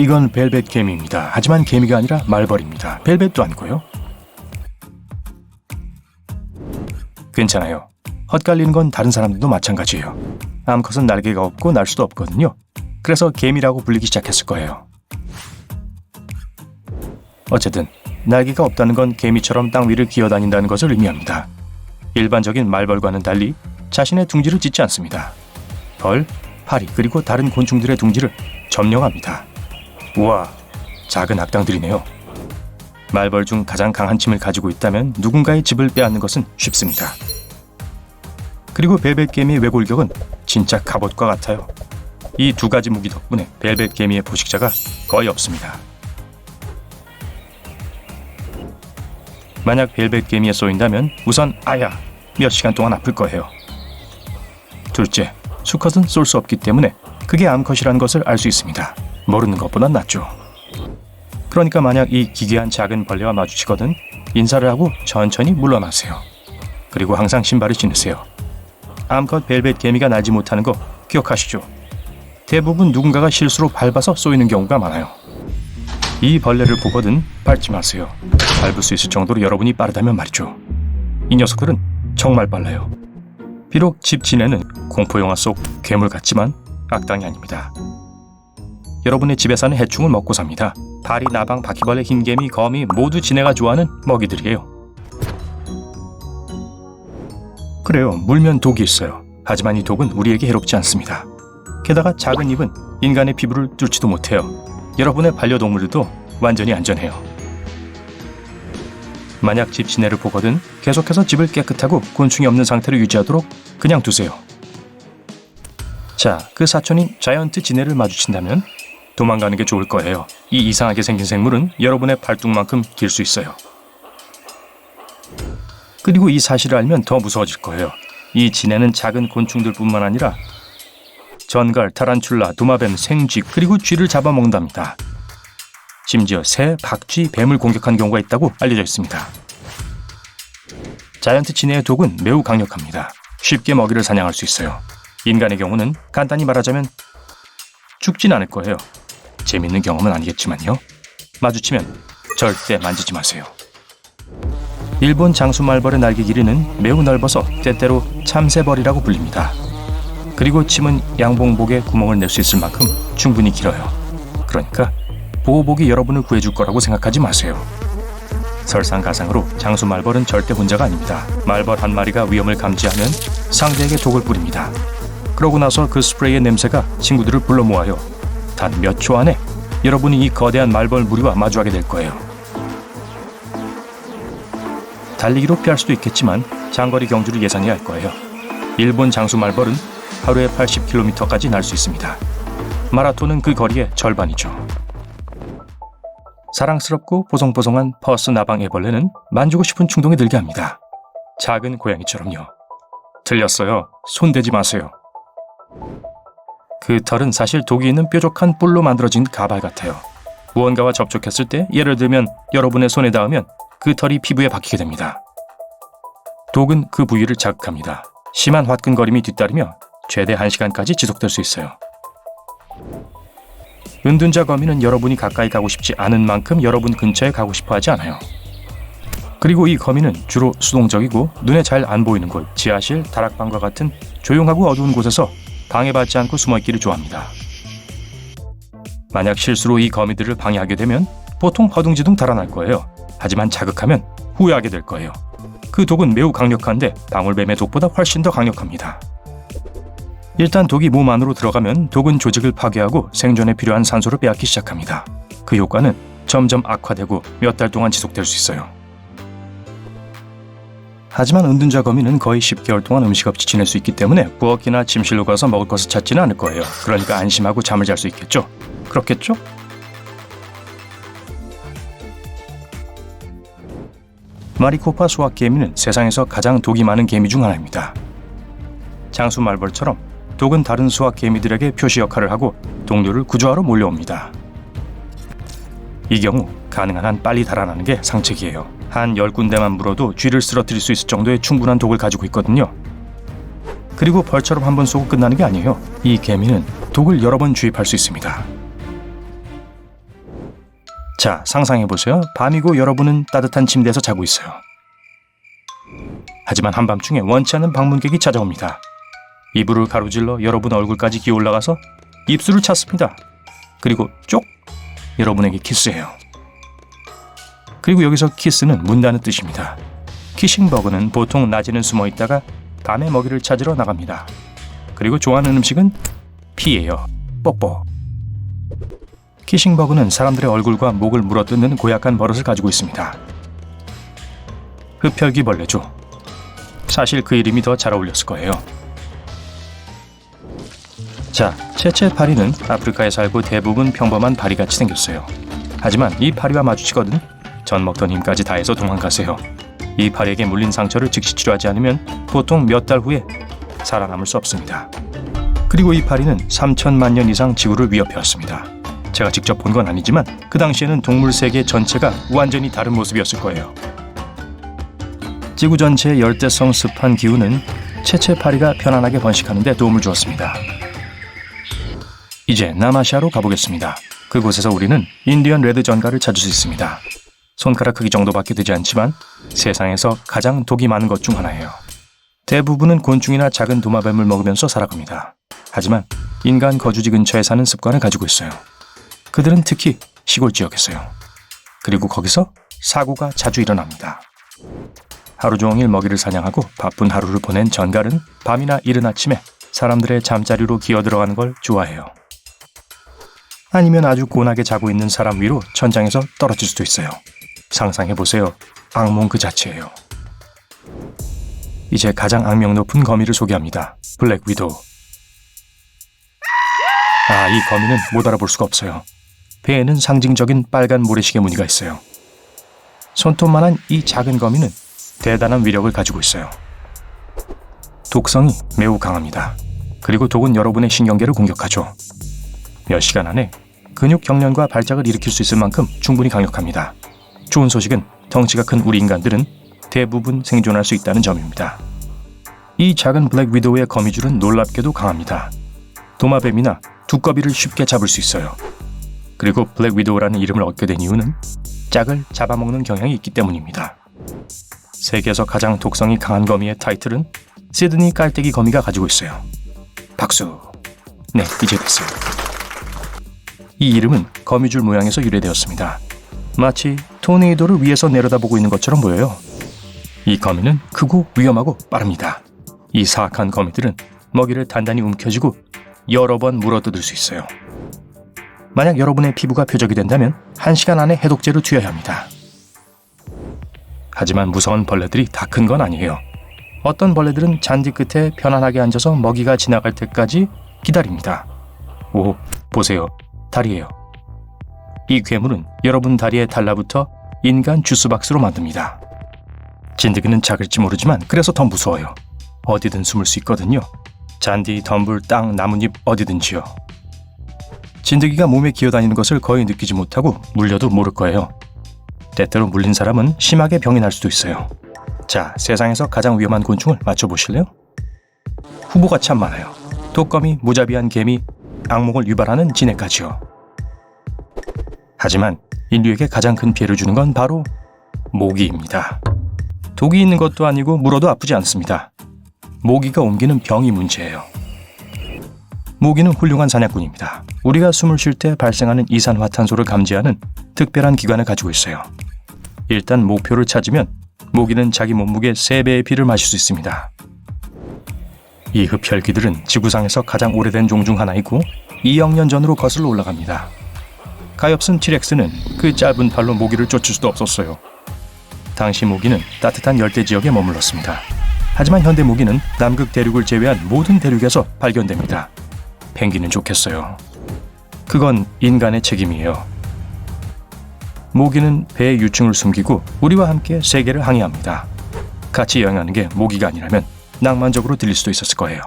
이건 벨벳 개미입니다. 하지만 개미가 아니라 말벌입니다. 벨벳도 아니고요. 괜찮아요. 헛갈리는 건 다른 사람들도 마찬가지예요. 암컷은 날개가 없고 날 수도 없거든요. 그래서 개미라고 불리기 시작했을 거예요. 어쨌든 날개가 없다는 건 개미처럼 땅 위를 기어다닌다는 것을 의미합니다. 일반적인 말벌과는 달리 자신의 둥지를 짓지 않습니다. 벌, 파리 그리고 다른 곤충들의 둥지를 점령합니다. 우와, 작은 악당들이네요. 말벌 중 가장 강한 침을 가지고 있다면 누군가의 집을 빼앗는 것은 쉽습니다. 그리고 벨벳 개미의 외골격은 진짜 갑옷과 같아요. 이 두 가지 무기 덕분에 벨벳 개미의 포식자가 거의 없습니다. 만약 벨벳 개미에 쏘인다면 우선 아야 몇 시간 동안 아플 거예요. 둘째, 수컷은 쏠 수 없기 때문에 그게 암컷이라는 것을 알 수 있습니다. 모르는 것보단 낫죠. 그러니까 만약 이 기괴한 작은 벌레와 마주치거든 인사를 하고 천천히 물러나세요. 그리고 항상 신발을 신으세요. 암컷 벨벳 개미가 날지 못하는 거 기억하시죠? 대부분 누군가가 실수로 밟아서 쏘이는 경우가 많아요. 이 벌레를 보거든 밟지 마세요. 밟을 수 있을 정도로 여러분이 빠르다면 말이죠. 이 녀석들은 정말 빨라요. 비록 집 지네는 공포영화 속 괴물 같지만 악당이 아닙니다. 여러분의 집에 사는 해충을 먹고 삽니다. 파리, 나방, 바퀴벌레, 흰개미, 거미 모두 지네가 좋아하는 먹이들이에요. 그래요, 물면 독이 있어요. 하지만 이 독은 우리에게 해롭지 않습니다. 게다가 작은 입은 인간의 피부를 뚫지도 못해요. 여러분의 반려동물들도 완전히 안전해요. 만약 집 지네를 보거든 계속해서 집을 깨끗하고 곤충이 없는 상태로 유지하도록 그냥 두세요. 자, 그 사촌인 자이언트 지네를 마주친다면 도망가는 게 좋을 거예요. 이 이상하게 생긴 생물은 여러분의 팔뚝만큼 길 수 있어요. 그리고 이 사실을 알면 더 무서워질 거예요. 이 지네는 작은 곤충들뿐만 아니라 전갈, 타란툴라, 도마뱀, 생쥐 그리고 쥐를 잡아먹는답니다. 심지어 새, 박쥐, 뱀을 공격한 경우가 있다고 알려져 있습니다. 자이언트 지네의 독은 매우 강력합니다. 쉽게 먹이를 사냥할 수 있어요. 인간의 경우는 간단히 말하자면 죽진 않을 거예요. 재밌는 경험은 아니겠지만요. 마주치면 절대 만지지 마세요. 일본 장수말벌의 날개 길이는 매우 넓어서 때때로 참새벌이라고 불립니다. 그리고 침은 양봉복에 구멍을 낼 수 있을 만큼 충분히 길어요. 그러니까 보호복이 여러분을 구해줄 거라고 생각하지 마세요. 설상가상으로 장수말벌은 절대 혼자가 아닙니다. 말벌 한 마리가 위험을 감지하면 상대에게 독을 뿌립니다. 그러고 나서 그 스프레이의 냄새가 친구들을 불러 모아요. 단 몇 초 안에 여러분이 이 거대한 말벌 무리와 마주하게 될 거예요. 달리기로 피할 수도 있겠지만 장거리 경주를 예상해야 할 거예요. 일본 장수말벌은 하루에 80km까지 날 수 있습니다. 마라톤은 그 거리의 절반이죠. 사랑스럽고 보송보송한 퍼스 나방 애벌레는 만지고 싶은 충동이 들게 합니다. 작은 고양이처럼요. 틀렸어요. 손대지 마세요. 그 털은 사실 독이 있는 뾰족한 뿔로 만들어진 가발 같아요. 무언가와 접촉했을 때 예를 들면 여러분의 손에 닿으면 그 털이 피부에 박히게 됩니다. 독은 그 부위를 자극합니다. 심한 화끈거림이 뒤따르며 최대 1시간까지 지속될 수 있어요. 은둔자 거미는 여러분이 가까이 가고 싶지 않은 만큼 여러분 근처에 가고 싶어 하지 않아요. 그리고 이 거미는 주로 수동적이고 눈에 잘 안 보이는 곳, 지하실, 다락방과 같은 조용하고 어두운 곳에서 방해받지 않고 숨어있기를 좋아합니다. 만약 실수로 이 거미들을 방해하게 되면 보통 허둥지둥 달아날 거예요. 하지만 자극하면 후회하게 될 거예요. 그 독은 매우 강력한데 방울뱀의 독보다 훨씬 더 강력합니다. 일단 독이 몸 안으로 들어가면 독은 조직을 파괴하고 생존에 필요한 산소를 빼앗기 시작합니다. 그 효과는 점점 악화되고 몇 달 동안 지속될 수 있어요. 하지만 은둔자 거미는 거의 10개월 동안 음식 없이 지낼 수 있기 때문에 부엌이나 침실로 가서 먹을 것을 찾지는 않을 거예요. 그러니까 안심하고 잠을 잘 수 있겠죠? 그렇겠죠? 마리코파 수학개미는 세상에서 가장 독이 많은 개미 중 하나입니다. 장수말벌처럼 독은 다른 수학개미들에게 표시 역할을 하고 동료를 구조하러 몰려옵니다. 이 경우 가능한 한 빨리 달아나는 게 상책이에요. 한 10군데만 물어도 쥐를 쓰러뜨릴 수 있을 정도의 충분한 독을 가지고 있거든요. 그리고 벌처럼 한 번 쏘고 끝나는 게 아니에요. 이 개미는 독을 여러 번 주입할 수 있습니다. 자, 상상해보세요. 밤이고 여러분은 따뜻한 침대에서 자고 있어요. 하지만 한밤중에 원치 않는 방문객이 찾아옵니다. 이불을 가로질러 여러분 얼굴까지 기어올라가서 입술을 찾습니다. 그리고 쪽! 여러분에게 키스해요. 그리고 여기서 키스는 문다는 뜻입니다. 키싱버그는 보통 낮에는 숨어있다가 밤에 먹이를 찾으러 나갑니다. 그리고 좋아하는 음식은 피예요. 뽀뽀. 키싱버그는 사람들의 얼굴과 목을 물어뜯는 고약한 버릇을 가지고 있습니다. 흡혈귀벌레죠. 사실 그 이름이 더 잘 어울렸을 거예요. 자, 체체파리는 아프리카에 살고 대부분 평범한 파리같이 생겼어요. 하지만 이 파리와 마주치거든 전 먹던 힘까지 다해서 도망가세요. 이 파리에게 물린 상처를 즉시 치료하지 않으면 보통 몇 달 후에 살아남을 수 없습니다. 그리고 이 파리는 3천만 년 이상 지구를 위협해왔습니다. 제가 직접 본 건 아니지만 그 당시에는 동물 세계 전체가 완전히 다른 모습이었을 거예요. 지구 전체의 열대성 습한 기후는 체체파리가 편안하게 번식하는 데 도움을 주었습니다. 이제 남아시아로 가보겠습니다. 그곳에서 우리는 인디언 레드 전갈을 찾을 수 있습니다. 손가락 크기 정도밖에 되지 않지만 세상에서 가장 독이 많은 것 중 하나예요. 대부분은 곤충이나 작은 도마뱀을 먹으면서 살아갑니다. 하지만 인간 거주지 근처에 사는 습관을 가지고 있어요. 그들은 특히 시골 지역에서요. 그리고 거기서 사고가 자주 일어납니다. 하루 종일 먹이를 사냥하고 바쁜 하루를 보낸 전갈은 밤이나 이른 아침에 사람들의 잠자리로 기어들어가는 걸 좋아해요. 아니면 아주 곤하게 자고 있는 사람 위로 천장에서 떨어질 수도 있어요. 상상해보세요. 악몽 그 자체예요. 이제 가장 악명 높은 거미를 소개합니다. 블랙 위도우. 이 거미는 못 알아볼 수가 없어요. 배에는 상징적인 빨간 모래시계 무늬가 있어요. 손톱만한 이 작은 거미는 대단한 위력을 가지고 있어요. 독성이 매우 강합니다. 그리고 독은 여러분의 신경계를 공격하죠. 몇 시간 안에 근육 경련과 발작을 일으킬 수 있을 만큼 충분히 강력합니다. 좋은 소식은 덩치가 큰 우리 인간들은 대부분 생존할 수 있다는 점입니다. 이 작은 블랙 위도우의 거미줄은 놀랍게도 강합니다. 도마뱀이나 두꺼비를 쉽게 잡을 수 있어요. 그리고 블랙 위도우라는 이름을 얻게 된 이유는 짝을 잡아먹는 경향이 있기 때문입니다. 세계에서 가장 독성이 강한 거미의 타이틀은 시드니 깔때기 거미가 가지고 있어요. 박수. 네, 이제 됐어요. 이 이름은 거미줄 모양에서 유래되었습니다. 마치 토네이도를 위에서 내려다보고 있는 것처럼 보여요. 이 거미는 크고 위험하고 빠릅니다. 이 사악한 거미들은 먹이를 단단히 움켜쥐고 여러 번 물어뜯을 수 있어요. 만약 여러분의 피부가 표적이 된다면 1시간 안에 해독제를 투여해야 합니다. 하지만 무서운 벌레들이 다 큰 건 아니에요. 어떤 벌레들은 잔디 끝에 편안하게 앉아서 먹이가 지나갈 때까지 기다립니다. 오, 보세요. 다리예요. 이 괴물은 여러분 다리에 달라붙어 인간 주스박스로 만듭니다. 진드기는 작을지 모르지만 그래서 더 무서워요. 어디든 숨을 수 있거든요. 잔디, 덤불, 땅, 나뭇잎 어디든지요. 진드기가 몸에 기어다니는 것을 거의 느끼지 못하고 물려도 모를 거예요. 때때로 물린 사람은 심하게 병이 날 수도 있어요. 자, 세상에서 가장 위험한 곤충을 맞춰보실래요? 후보가 참 많아요. 독거미, 무자비한 개미, 악몽을 유발하는 진해까지요. 하지만 인류에게 가장 큰 피해를 주는 건 바로 모기입니다. 독이 있는 것도 아니고 물어도 아프지 않습니다. 모기가 옮기는 병이 문제예요. 모기는 훌륭한 사냥꾼입니다. 우리가 숨을 쉴 때 발생하는 이산화탄소를 감지하는 특별한 기관을 가지고 있어요. 일단 목표를 찾으면 모기는 자기 몸무게 3배의 피를 마실 수 있습니다. 이 흡혈귀들은 지구상에서 가장 오래된 종 중 하나이고 2억 년 전으로 거슬러 올라갑니다. 가엾은 티렉스는 그 짧은 팔로 모기를 쫓을 수도 없었어요. 당시 모기는 따뜻한 열대 지역에 머물렀습니다. 하지만 현대 모기는 남극 대륙을 제외한 모든 대륙에서 발견됩니다. 펭귄은 좋겠어요. 그건 인간의 책임이에요. 모기는 배의 유충을 숨기고 우리와 함께 세계를 항해합니다. 같이 여행하는 게 모기가 아니라면 낭만적으로 들릴 수도 있었을 거예요.